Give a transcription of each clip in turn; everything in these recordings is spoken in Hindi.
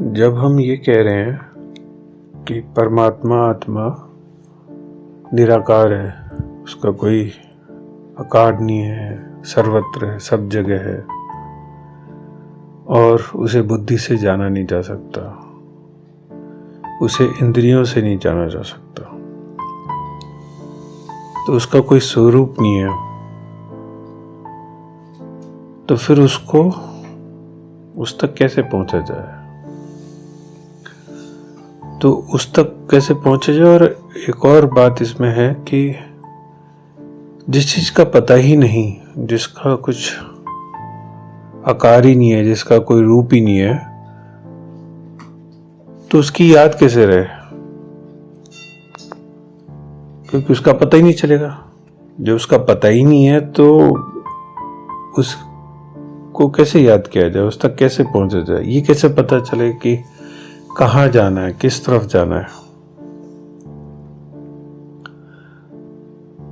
जब हम ये कह रहे हैं कि परमात्मा आत्मा निराकार है, उसका कोई आकार नहीं है, सर्वत्र है, सब जगह है और उसे बुद्धि से जाना नहीं जा सकता, उसे इंद्रियों से नहीं जाना जा सकता, तो उसका कोई स्वरूप नहीं है, तो फिर उसको उस तक कैसे पहुंचा जाए? तो उस तक कैसे पहुंचा जाए। और एक और बात इसमें है कि जिस चीज का पता ही नहीं, जिसका कुछ आकार ही नहीं है, जिसका कोई रूप ही नहीं है, तो उसकी याद कैसे रहे? क्योंकि उसका पता ही नहीं चलेगा। जब उसका पता ही नहीं है तो उसको कैसे याद किया जाए, उस तक कैसे पहुंचा जाए? ये कैसे पता चले कि कहाँ जाना है, किस तरफ जाना है?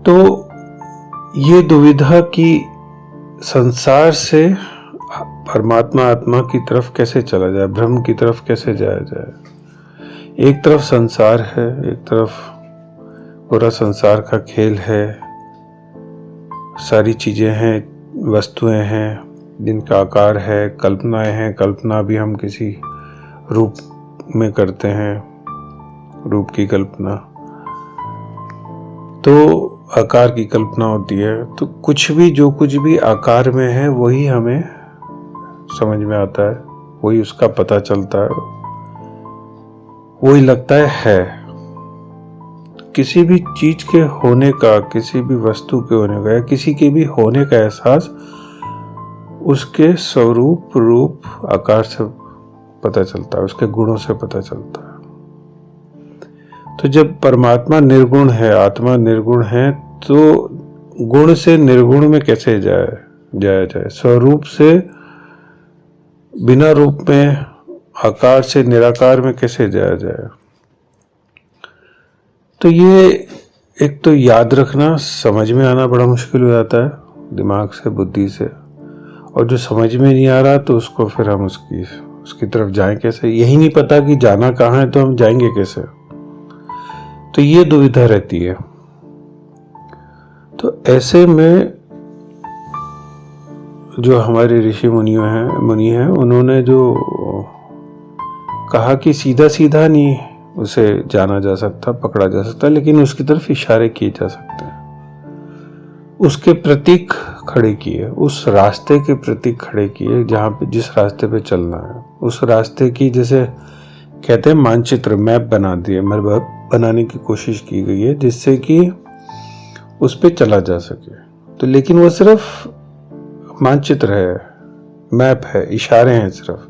तो ये दुविधा कि संसार से परमात्मा आत्मा की तरफ कैसे चला जाए, ब्रह्म की तरफ कैसे जाया जाए। एक तरफ संसार है, एक तरफ पूरा संसार का खेल है, सारी चीजें हैं, वस्तुएं हैं जिनका आकार है, कल्पनाएं हैं, कल्पना भी हम किसी रूप में करते हैं, रूप की कल्पना, तो आकार की कल्पना होती है। तो कुछ भी, जो कुछ भी आकार में है वही हमें समझ में आता है, वही उसका पता चलता है, वही लगता है। किसी भी चीज के होने का, किसी भी वस्तु के होने का या किसी के भी होने का एहसास उसके स्वरूप, रूप, आकार से पता चलता है, उसके गुणों से पता चलता है। तो जब परमात्मा निर्गुण है, आत्मा निर्गुण है, तो गुण से निर्गुण में कैसे जाया जाए? स्वरूप से बिना रूप में, आकार से निराकार में कैसे जाया जाए? तो ये एक तो याद रखना, समझ में आना बड़ा मुश्किल हो जाता है दिमाग से, बुद्धि से, और जो समझ में नहीं आ रहा तो उसको फिर हम उसकी तरफ जाएं कैसे? यही नहीं पता कि जाना कहाँ है तो हम जाएंगे कैसे? तो ये दुविधा रहती है। तो ऐसे में जो हमारे ऋषि मुनि हैं, उन्होंने जो कहा कि सीधा सीधा नहीं उसे जाना जा सकता, पकड़ा जा सकता, लेकिन उसकी तरफ इशारे किए जा सकते हैं, उसके प्रतीक खड़े किए, उस रास्ते के प्रतीक खड़े किए जहाँ पे, जिस रास्ते पे चलना है, उस रास्ते की, जैसे कहते हैं मानचित्र, मैप बना दिए, मैप बनाने की कोशिश की गई है जिससे कि उस पे चला जा सके। तो लेकिन वो सिर्फ मानचित्र है, मैप है, इशारे हैं सिर्फ।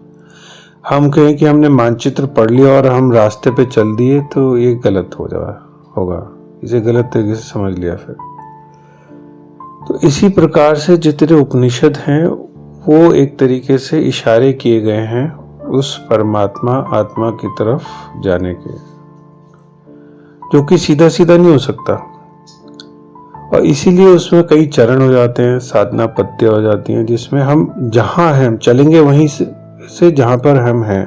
हम कहें कि हमने मानचित्र पढ़ लिया और हम रास्ते पे चल दिए तो ये गलत होगा, इसे गलत तरीके से समझ लिया फिर। तो इसी प्रकार से जितने उपनिषद हैं वो एक तरीके से इशारे किए गए हैं उस परमात्मा आत्मा की तरफ जाने के, जो कि सीधा सीधा नहीं हो सकता। और इसीलिए उसमें कई चरण हो जाते हैं, साधना पत्तियां हो जाती हैं, जिसमें हम जहां हैं, हम चलेंगे वहीं से जहां पर हम हैं।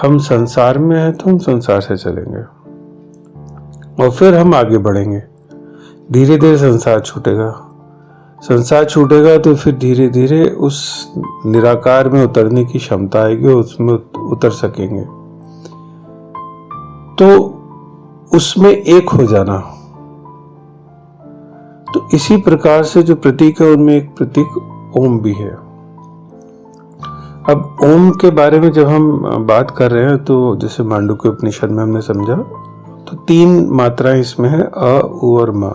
हम संसार में हैं तो हम संसार से चलेंगे और फिर हम आगे बढ़ेंगे। धीरे धीरे संसार छूटेगा तो फिर धीरे धीरे उस निराकार में उतरने की क्षमता आएगी और उसमें उतर सकेंगे। तो उसमें एक हो जाना। तो इसी प्रकार से जो प्रतीक है उनमें एक प्रतीक ओम भी है। अब ओम के बारे में जब हम बात कर रहे हैं तो जैसे मांडुक्य उपनिषद में हमने समझा तो 3 मात्राएं इसमें है, अ, उ और म।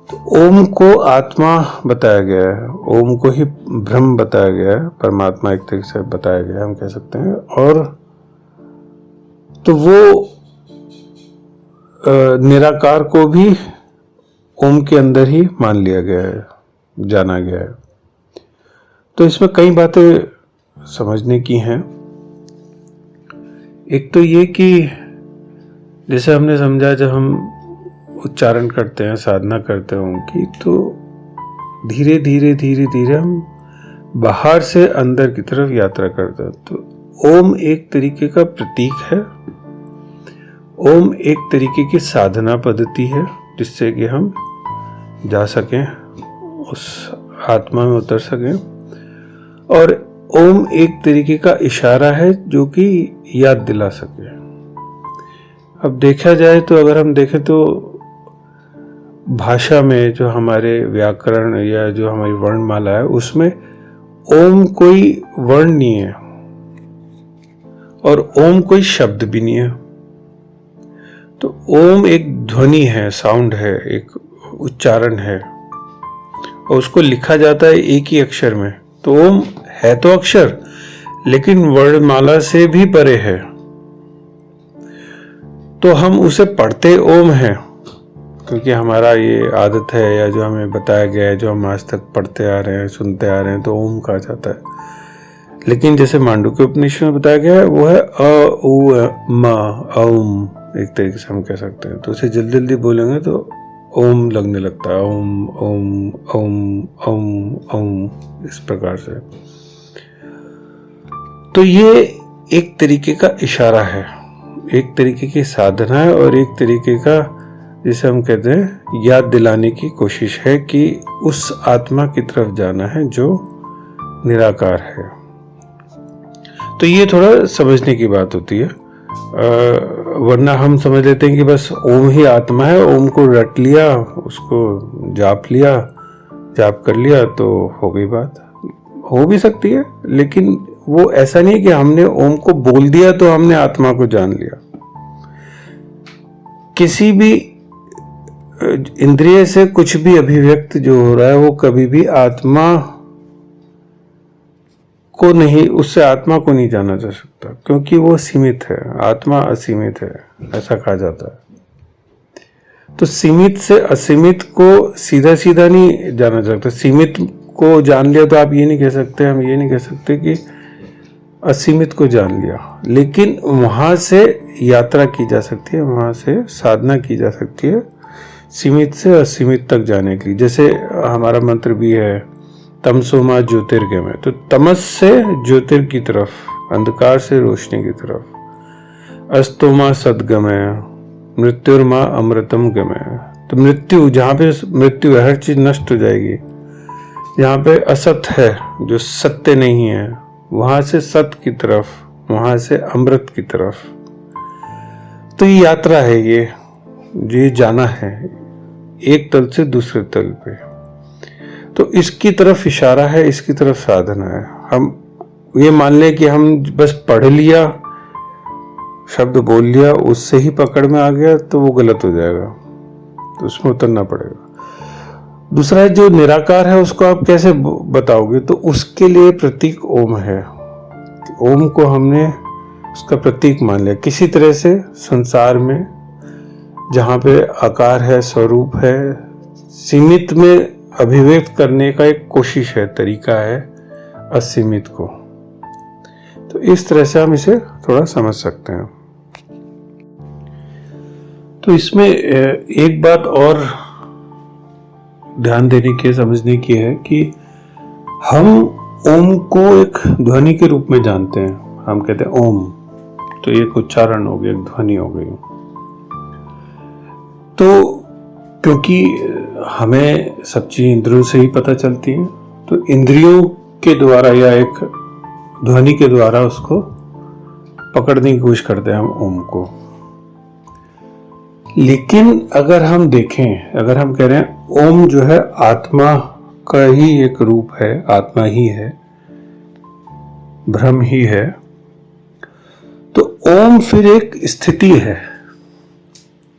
तो ओम को आत्मा बताया गया है, ओम को ही ब्रह्म बताया गया है, परमात्मा एक तरीके से बताया गया है, हम कह सकते हैं। और तो वो निराकार को भी ओम के अंदर ही मान लिया गया है, जाना गया है। तो इसमें कई बातें समझने की हैं। एक तो ये कि जैसे हमने समझा, जब हम उच्चारण करते हैं, साधना करते हैं ओम की, तो धीरे धीरे हम बाहर से अंदर की तरफ यात्रा करते हैं। तो ओम एक तरीके का प्रतीक है, ओम एक तरीके की साधना पद्धति है जिससे कि हम जा सकें, उस आत्मा में उतर सकें। और ओम एक तरीके का इशारा है जो कि याद दिला सके। अब देखा जाए तो अगर हम देखें तो भाषा में जो हमारे व्याकरण या जो हमारी वर्णमाला है उसमें ओम कोई वर्ण नहीं है और ओम कोई शब्द भी नहीं है। तो ओम एक ध्वनि है, साउंड है, एक उच्चारण है और उसको लिखा जाता है एक ही अक्षर में। तो ओम है तो अक्षर लेकिन वर्णमाला से भी परे है, तो हम उसे पढ़ते ओम है क्योंकि हमारा ये आदत है या जो हमें बताया गया है, जो हम आज तक पढ़ते आ रहे हैं, सुनते आ रहे हैं, तो ओम कहा जाता है। लेकिन जैसे मांडुक्य उपनिषद में बताया गया है वो है अ उ म ओम, एक तरीके से हम कह सकते हैं। तो उसे जल्दी जल्दी बोलेंगे तो ओम लगने लगता है, ओम ओम ओम ओम ओम, इस प्रकार से। तो ये एक तरीके का इशारा है, एक तरीके की साधना है और एक तरीके का, जिसे हम कहते हैं, याद दिलाने की कोशिश है कि उस आत्मा की तरफ जाना है जो निराकार है। तो ये थोड़ा समझने की बात होती है, वरना हम समझ लेते हैं कि बस ओम ही आत्मा है, ओम को रट लिया, उसको जाप लिया, जाप कर लिया तो हो गई बात। हो भी सकती है लेकिन वो ऐसा नहीं कि हमने ओम को बोल दिया तो हमने आत्मा को जान लिया। किसी भी इंद्रिय से कुछ भी अभिव्यक्त जो हो रहा है वो कभी भी आत्मा को नहीं, उससे आत्मा को नहीं जाना जा सकता क्योंकि वो सीमित है, आत्मा असीमित है, ऐसा कहा जाता है। तो सीमित से असीमित को सीधा सीधा नहीं जाना जा सकता। सीमित को जान लिया तो आप ये नहीं कह सकते, हम ये नहीं कह सकते कि असीमित को जान लिया, लेकिन वहां से यात्रा की जा सकती है, वहां से साधना की जा सकती है सीमित से असीमित तक जाने के लिए। जैसे हमारा मंत्र भी है तमसोमा ज्योतिर्गमय, तो तमस से ज्योतिर की तरफ, अंधकार से रोशनी की तरफ। अस्तोमा सद्गमय, मृत्युर्मा अमृतम गमय, तो मृत्यु, जहां पे मृत्यु है हर चीज नष्ट हो जाएगी, जहां पे असत है जो सत्य नहीं है, वहां से सत्य की तरफ, वहां से अमृत की तरफ। तो ये यात्रा है, ये जाना है एक तल से दूसरे तल पे। तो इसकी तरफ इशारा है, इसकी तरफ साधना है। हम ये मान लें कि हम बस पढ़ लिया, शब्द बोल लिया, उससे ही पकड़ में आ गया तो वो गलत हो जाएगा, तो उसमें उतरना पड़ेगा। दूसरा है जो निराकार है उसको आप कैसे बताओगे, तो उसके लिए प्रतीक ओम है। ओम को हमने उसका प्रतीक मान लिया। किसी तरह से संसार में जहां पे आकार है, स्वरूप है, सीमित में अभिव्यक्त करने का एक कोशिश है, तरीका है असीमित को। तो इस तरह से हम इसे थोड़ा समझ सकते हैं। तो इसमें एक बात और ध्यान देने की, समझने की है कि हम ओम को एक ध्वनि के रूप में जानते हैं। हम कहते हैं ओम, तो एक उच्चारण हो गया, एक ध्वनि हो गई। तो क्योंकि हमें सब चीज इंद्रियों से ही पता चलती है, तो इंद्रियों के द्वारा या एक ध्वनि के द्वारा उसको पकड़ने की कोशिश करते हैं हम ओम को। लेकिन अगर हम देखें, अगर हम कह रहे हैं ओम जो है आत्मा का ही एक रूप है, आत्मा ही है, ब्रह्म ही है, तो ओम फिर एक स्थिति है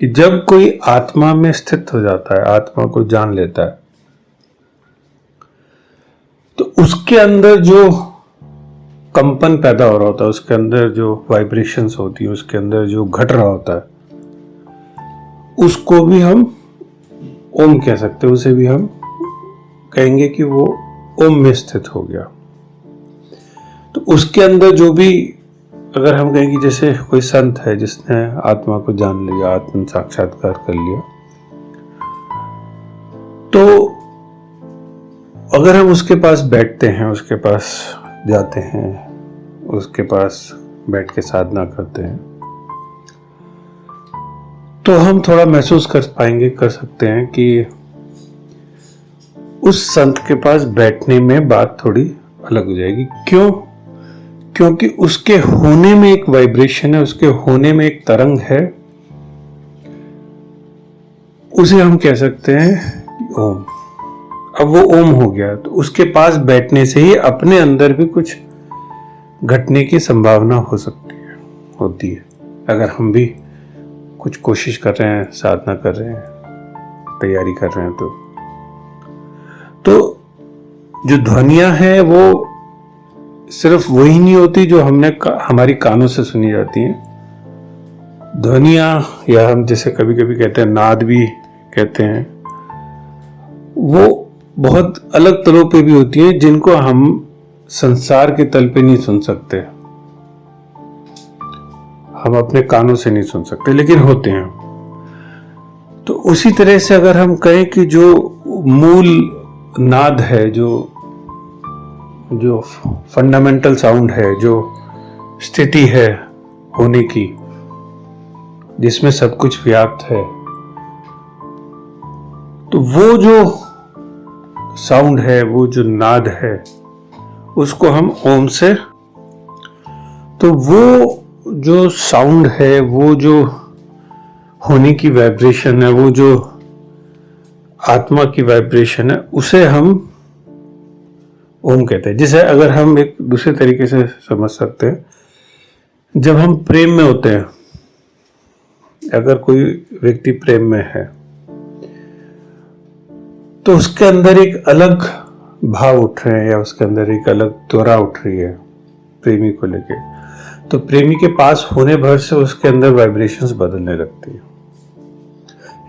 कि जब कोई आत्मा में स्थित हो जाता है, आत्मा को जान लेता है, तो उसके अंदर जो कंपन पैदा हो रहा होता है, उसके अंदर जो वाइब्रेशंस होती है, उसके अंदर जो घट रहा होता है, उसको भी हम ओम कह सकते हैं। उसे भी हम कहेंगे कि वो ओम में स्थित हो गया। तो उसके अंदर जो भी, अगर हम कहें कि जैसे कोई संत है जिसने आत्मा को जान लिया, आत्म साक्षात्कार कर लिया, तो अगर हम उसके पास बैठते हैं, उसके पास जाते हैं, उसके पास बैठ के साधना करते हैं, तो हम थोड़ा महसूस कर सकते हैं कि उस संत के पास बैठने में बात थोड़ी अलग हो जाएगी। क्यों? क्योंकि उसके होने में एक वाइब्रेशन है, उसके होने में एक तरंग है, उसे हम कह सकते हैं ओम। अब वो ओम हो गया, तो उसके पास बैठने से ही अपने अंदर भी कुछ घटने की संभावना होती है। अगर हम भी कुछ कोशिश कर रहे हैं, साधना कर रहे हैं, तैयारी कर रहे हैं, तो जो ध्वनियां हैं वो सिर्फ वही नहीं होती जो हमारी कानों से सुनी जाती हैं। ध्वनियां, या हम जैसे कभी कभी कहते हैं नाद भी कहते हैं, वो बहुत अलग तलों पे भी होती हैं जिनको हम संसार के तल पे नहीं सुन सकते, हम अपने कानों से नहीं सुन सकते, लेकिन होते हैं। तो उसी तरह से अगर हम कहें कि जो मूल नाद है, जो फंडामेंटल साउंड है, जो स्थिति है होने की, जिसमें सब कुछ व्याप्त है, तो वो जो साउंड है, वो जो नाद है, उसको हम ओम से, तो वो जो साउंड है, वो जो होने की वाइब्रेशन है, वो जो आत्मा की वाइब्रेशन है, उसे हम ओम कहते हैं। जिसे अगर हम एक दूसरे तरीके से समझ सकते हैं, जब हम प्रेम में होते हैं, अगर कोई व्यक्ति प्रेम में है, तो उसके अंदर एक अलग भाव उठ रहे हैं, या उसके अंदर एक अलग त्वरा उठ रही है प्रेमी को लेके, तो प्रेमी के पास होने भर से उसके अंदर वाइब्रेशंस बदलने लगती है।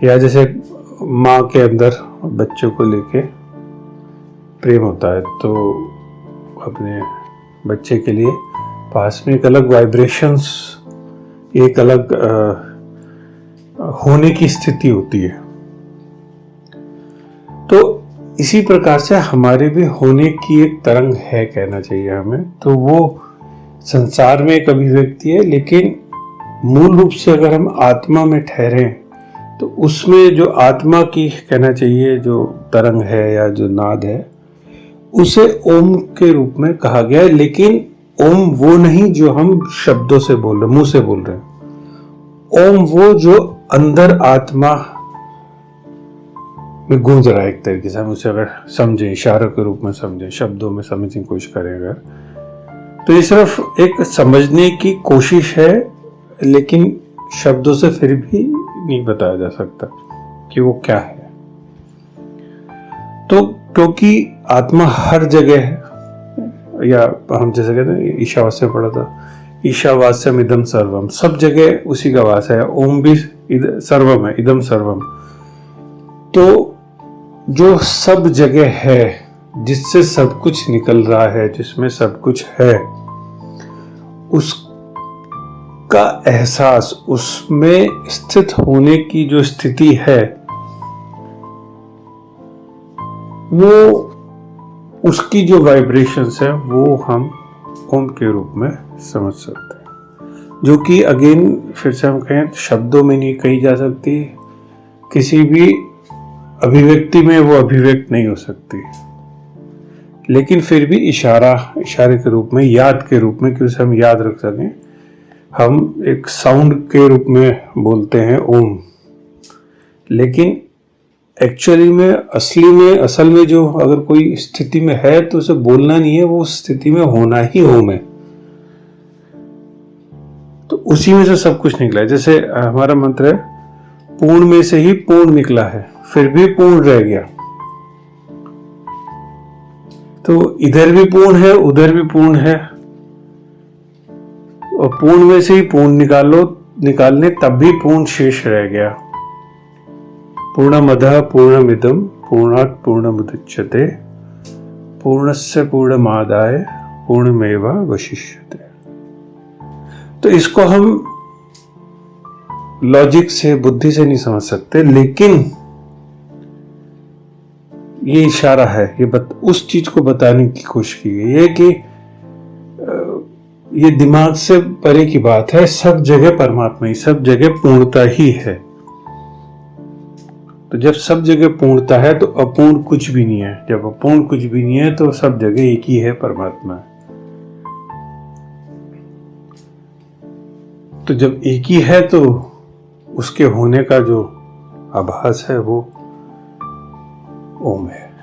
या जैसे माँ के अंदर बच्चों को लेके प्रेम होता है, तो अपने बच्चे के लिए पास में एक अलग वाइब्रेशंस, एक अलग होने की स्थिति होती है। तो इसी प्रकार से हमारे भी होने की एक तरंग है, कहना चाहिए हमें। तो वो संसार में एक अभिव्यक्ति है, लेकिन मूल रूप से अगर हम आत्मा में ठहरे, तो उसमें जो आत्मा की, कहना चाहिए, जो तरंग है या जो नाद है, उसे ओम के रूप में कहा गया है। लेकिन ओम वो नहीं जो हम शब्दों से बोल रहे, मुंह से बोल रहे हैं। ओम वो जो अंदर आत्मा में गूंज रहा है, एक तरीके से हम उसे अगर समझें, इशारों के रूप में समझें, शब्दों में समझने की कोशिश करें अगर, तो ये सिर्फ एक समझने की कोशिश है, लेकिन शब्दों से फिर भी नहीं बताया जा सकता कि वो क्या है। तो क्योंकि आत्मा हर जगह है, या हम जैसे कहते हैं, ईशावास्य में पढ़ा था, ईशावास्यम इदम सर्वम, सब जगह उसी का वास है। ओम भी सर्वम है, इदम सर्वम। तो जो सब जगह है, जिससे सब कुछ निकल रहा है, जिसमें सब कुछ है, उसका एहसास, उसमें स्थित होने की जो स्थिति है, वो उसकी जो वाइब्रेशंस है, वो हम ओम के रूप में समझ सकते हैं। जो कि अगेन फिर से हम कहें, शब्दों में नहीं कही जा सकती, किसी भी अभिव्यक्ति में वो अभिव्यक्त नहीं हो सकती, लेकिन फिर भी इशारे के रूप में, याद के रूप में, कि उसे हम याद रख सकें, हम एक साउंड के रूप में बोलते हैं ओम। लेकिन एक्चुअली में, असल में जो अगर कोई स्थिति में है, तो उसे बोलना नहीं है, वो उस स्थिति में होना ही ओम है। तो उसी में से सब कुछ निकला है। जैसे हमारा मंत्र है, पूर्ण में से ही पूर्ण निकला है, फिर भी पूर्ण रह गया। तो इधर भी पूर्ण है, उधर भी पूर्ण है, और पूर्ण में से ही पूर्ण निकालने तब भी पूर्ण शेष रह गया। पूर्णमदः पूर्णमिदं पूर्णात् पूर्णमुदच्यते पूर्णस्य पूर्णमादाय पूर्णमेवावशिष्यते। तो इसको हम लॉजिक से, बुद्धि से नहीं समझ सकते, लेकिन ये इशारा है, ये उस चीज को बताने की कोशिश की गई है कि ये दिमाग से परे की बात है। सब जगह परमात्मा ही, सब जगह पूर्णता ही है। तो जब सब जगह पूर्णता है तो अपूर्ण कुछ भी नहीं है। जब अपूर्ण कुछ भी नहीं है तो सब जगह एक ही है, परमात्मा। तो जब एक ही है तो उसके होने का जो आभास है वो ओम है।